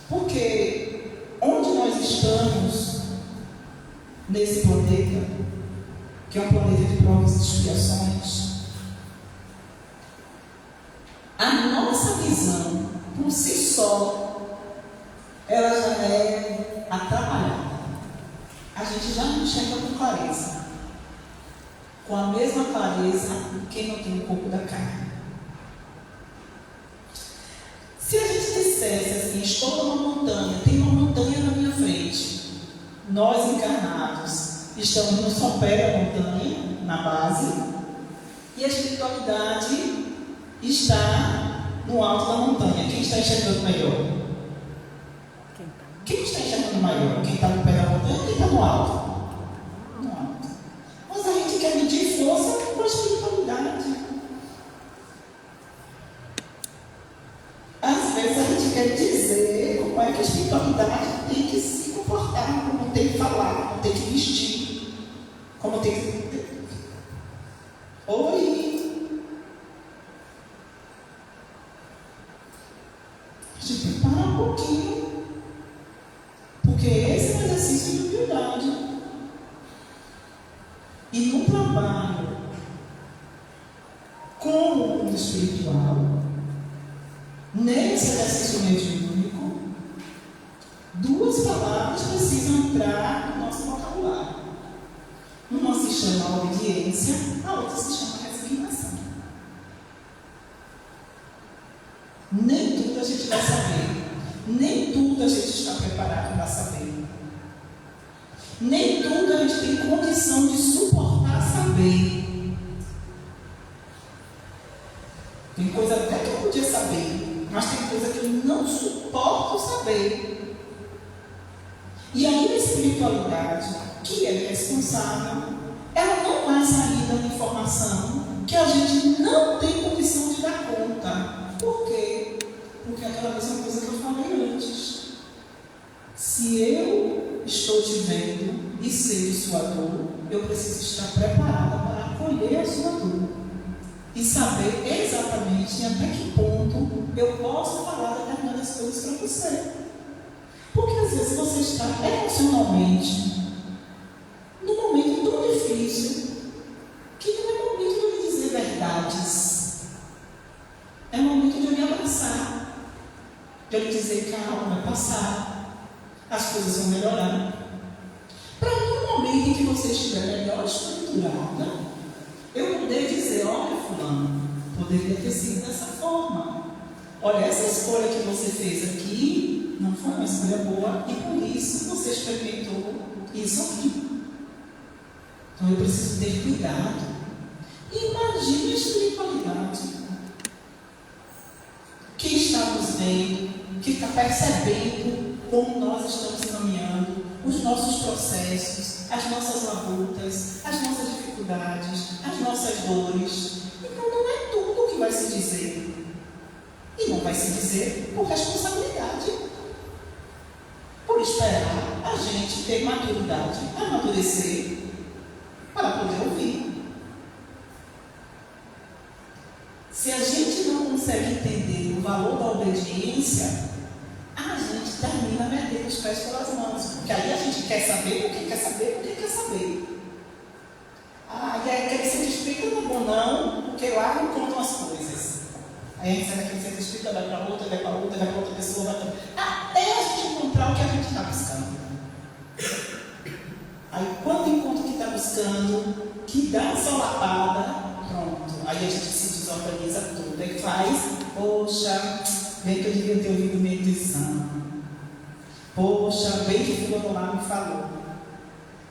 A: Porque onde nós estamos nesse planeta, que é um planeta de provas e expiações, a nossa visão por si só, ela já é atrapalhada. A gente já não enxerga com clareza, com a mesma clareza quem não tem o corpo da carne. Se a gente dissesse assim, estou numa montanha, tem uma montanha na minha frente, nós encarnados estamos no sopé da montanha, na base, e a espiritualidade está no alto da montanha. Quem está enxergando melhor? Quem está enxergando maior? Quem está no pé da montanha ou quem está no alto? No alto. Mas a gente quer medir força com a espiritualidade. Às vezes a gente quer dizer como é que a espiritualidade tem que se comportar, como tem que falar, como tem que vestir, como tem que... Oi! A gente tem que parar um pouquinho, porque esse é um exercício de humildade. E no trabalho com o mundo espiritual, nesse exercício mediúnico, duas palavras precisam entrar no nosso vocabulário. Uma se chama obediência, a outra se chama resignação. Nem tudo a gente vai saber, nem tudo a gente está preparado para saber, nem tudo a gente tem condição de suportar saber. Tem coisa até que eu podia saber, mas tem coisa que eu não suporto saber. E aí a espiritualidade, que é responsável, ela não vai sair dando informação que a gente não tem condição de dar conta. Por quê? Porque é aquela mesma coisa que eu falei antes. Se eu estou te vendo e sei sua dor, eu preciso estar preparada para acolher a sua dor e saber exatamente até que ponto eu posso falar determinadas coisas para você. Porque às vezes você está emocionalmente num momento tão difícil que não é momento de eu lhe dizer verdades. É momento de eu lhe abraçar, de eu lhe dizer calma, vai passar, as coisas vão melhorar. Para no momento em que você estiver melhor estruturada, eu poder dizer, olha fulano, poderia ter sido dessa forma. Olha, essa escolha que você fez aqui não foi uma escolha boa e por isso você experimentou isso aqui. Então eu preciso ter cuidado. Imagine a espiritualidade que está nos vendo, que está percebendo como nós estamos caminhando, os nossos processos, as nossas labutas, as nossas dificuldades, as nossas dores. Então não é tudo que vai se dizer. E não vai se dizer por responsabilidade. Por esperar a gente ter maturidade, amadurecer, para poder ouvir. Se a gente não consegue entender o valor da obediência, a gente termina metendo os pés pelas mãos. Porque aí a gente quer saber o que quer saber, o que quer saber. E aí aquele centro espírita não é bom não, porque lá não contam as coisas. Aí a gente sai daquele centro espírita, vai para outra, vai para outra, vai para outra pessoa, vai para... até a gente encontrar o que a gente está buscando. Aí quando encontra o que está buscando, que dá uma solapada, pronto. Aí a gente se desorganiza tudo. Aí faz, poxa, bem que eu devia ter ouvido minha intuição. Poxa, bem que fulano lá me falou.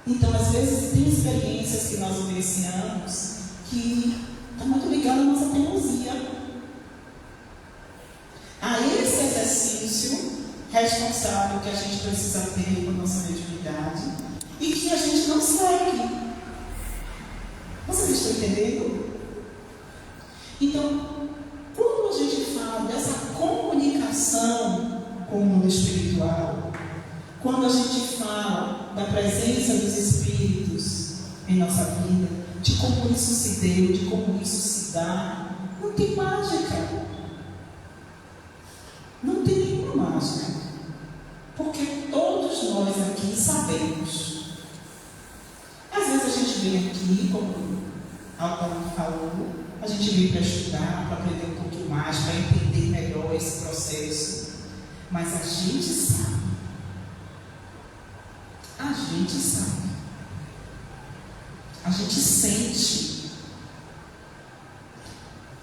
A: Então, às vezes, tem experiências que nós vivenciamos que está muito ligado à nossa teimosia. A esse exercício responsável que a gente precisa ter com a nossa mediunidade e que a gente não segue. Vocês estão entendendo? Então, quando a gente fala dessa comunicação com o mundo espiritual, quando a gente fala da presença dos espíritos em nossa vida, de como isso se deu, de como isso se dá, não tem mágica. Não tem nenhuma mágica. Porque todos nós aqui sabemos. Às vezes a gente vem aqui, como a Altair falou, a gente vem para estudar, para aprender um pouquinho mais, para entender melhor esse processo. Mas a gente sabe. A gente sabe. A gente sente.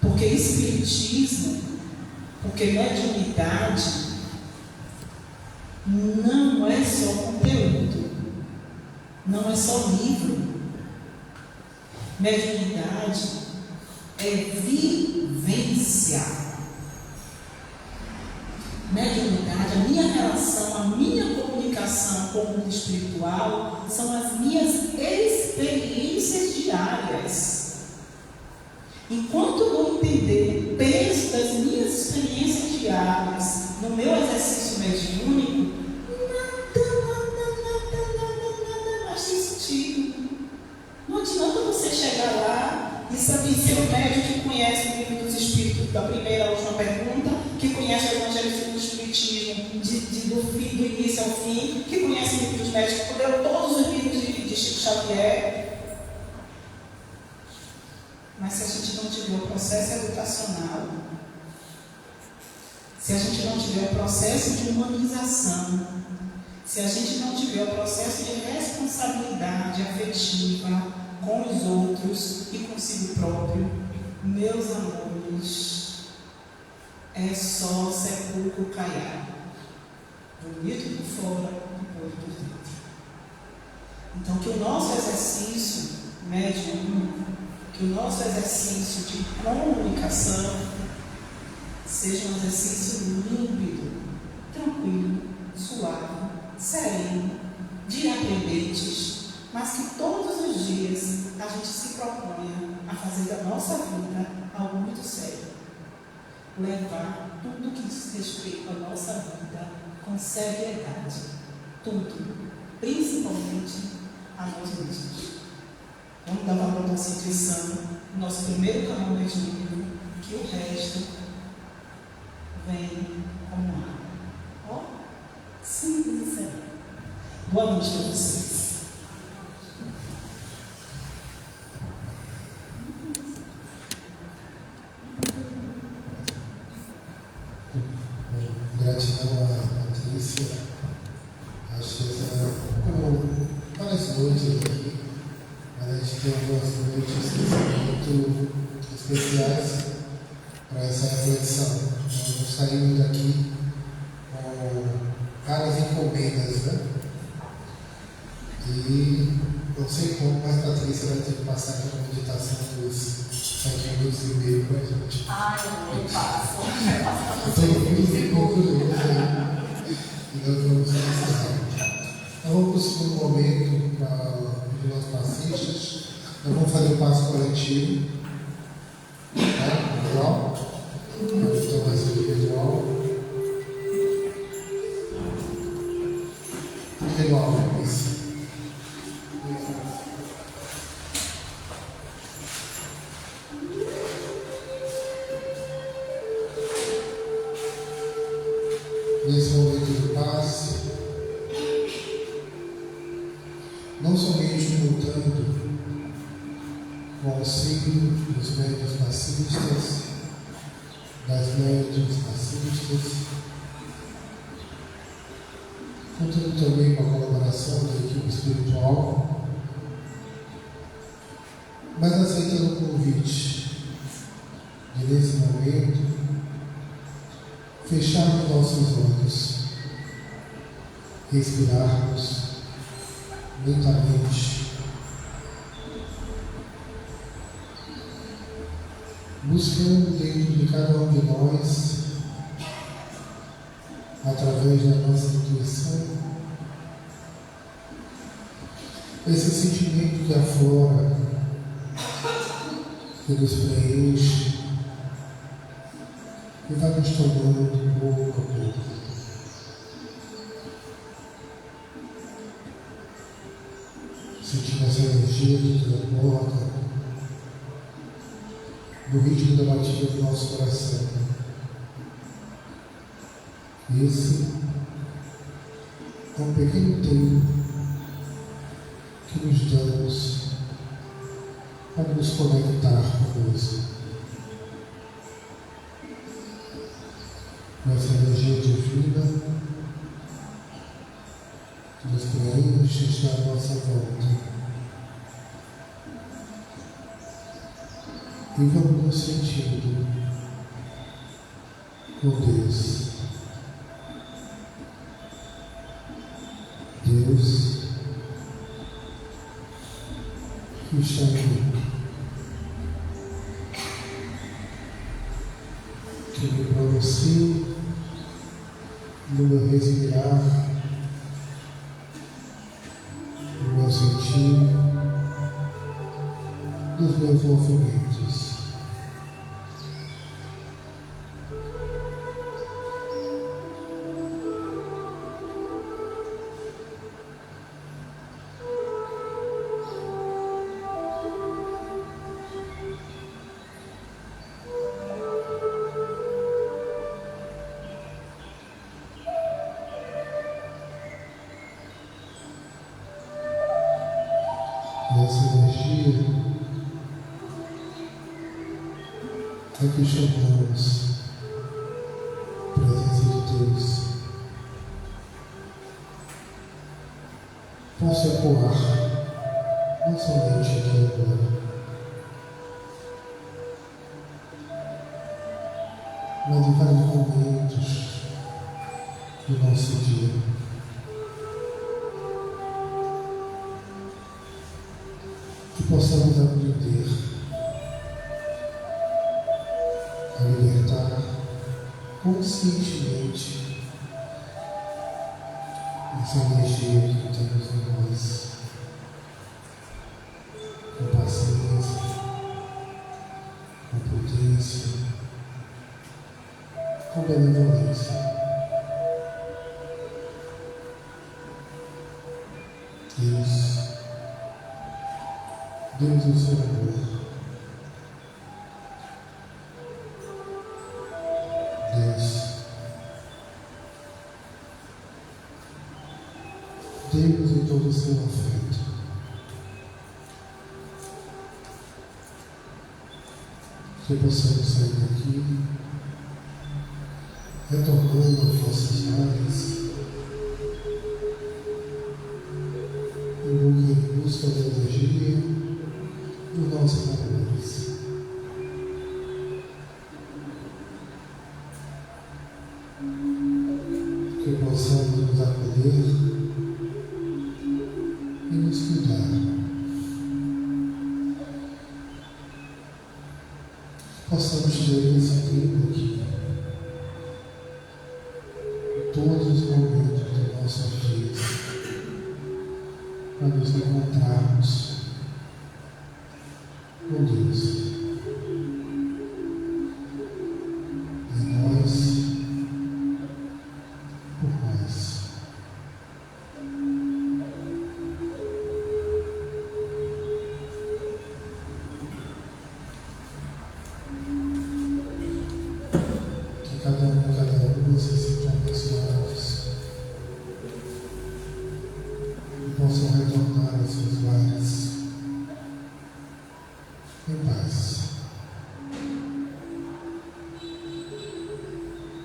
A: Porque espiritismo, porque mediunidade não é só conteúdo, não é só livro. Mediunidade é vivência. Mediunidade, a minha relação, a minha comunicação com o mundo espiritual são as minhas experiências diárias. Enquanto eu não entender o peso das minhas experiências diárias no meu exercício mediúnico, nada mais tem sentido. Não adianta você chegar lá e saber ser o médico que conhece o livro dos Espíritos, da primeira à última pergunta, que conhece o Evangelho do Espiritismo, do início ao fim, que conhece o livro dos médicos, que leu todos os livros de Chico Xavier. Mas se a gente não tiver o processo educacional, se a gente não tiver o processo de humanização, se a gente não tiver o processo de responsabilidade afetiva com os outros e consigo próprio, meus amores, é só sepulcro caiado, bonito por fora e podre por dentro. Então, que o nosso exercício mediúnico, que o nosso exercício de comunicação seja um exercício límpido, tranquilo, suave, sereno, de aprendentes, mas que todos os dias a gente se proponha a fazer da nossa vida algo muito sério. Levar tudo que diz respeito à nossa vida com seriedade. Tudo, principalmente a nós mesmos. Vamos dar valor à nossa intuição, nosso primeiro canal mediúnico, que o resto vem como água. Ó, simples e sério. Boa noite para vocês.
C: Gratidão à Patrícia. Acho que essa, como várias noites aqui, mas a gente tem algumas noites que são muito especiais para essa reflexão. Nós saímos daqui com várias encomendas, né? E não sei como, mas a Patrícia vai ter que passar aquela meditação dos 7 minutos e meio para a gente.
D: Eu nem passo.
C: Eu tenho 15 e poucos minutos aí. E nós vamos encerrar. Então vamos para o segundo momento para pedir aos passistas. Nós vamos fazer o passo coletivo. Tá? Individual. Então vai ser individual. Individual, isso. Nesse momento do passe, não somente contando com o auxílio dos médiuns passistas, das médiuns passistas, contando também com a colaboração da equipe espiritual, mas aceitando o convite de, nesse momento, fecharmos nossos olhos, respirarmos lentamente, buscando dentro de cada um de nós, através da nossa intuição, esse sentimento que aflora, que nos preenche e vai nos tomando pouco a pouco. Sentindo essa energia que transborda no ritmo da batida do nosso coração. Esse é um pequeno tempo que nos damos para nos conectar conosco, com essa energia divina que nos preenche e está à nossa volta. E vamos nos sentindo com Deus. Deus que está em mim, que me pronuncia no meu respirar, no meu sentir, nos meus movimentos. Essa energia é que chamamos presença de Deus. Posso ecoar, não somente aqui agora, mas em vários momentos do nosso dia. Que possamos aprender a libertar conscientemente essa energia que temos em nós, com paciência, com prudência, com benevolência. Deus é o seu amor. Deus em todo o seu afeto. Que possamos sair daqui retornando às nossas áreas em busca da energia dos nossos valores. Que possamos nos acolher e nos cuidar. Possamos ter esse tempo aqui, em todos os momentos dos nossos dias, para nos encontrarmos com Deus. Em nós, por nós. Que cada um e cada uma se sintam abençoados e possam retornar aos seus lares em paz.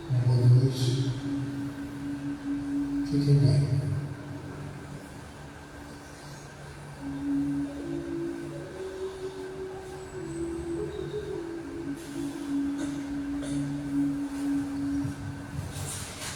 C: Uma boa noite. Fiquem bem.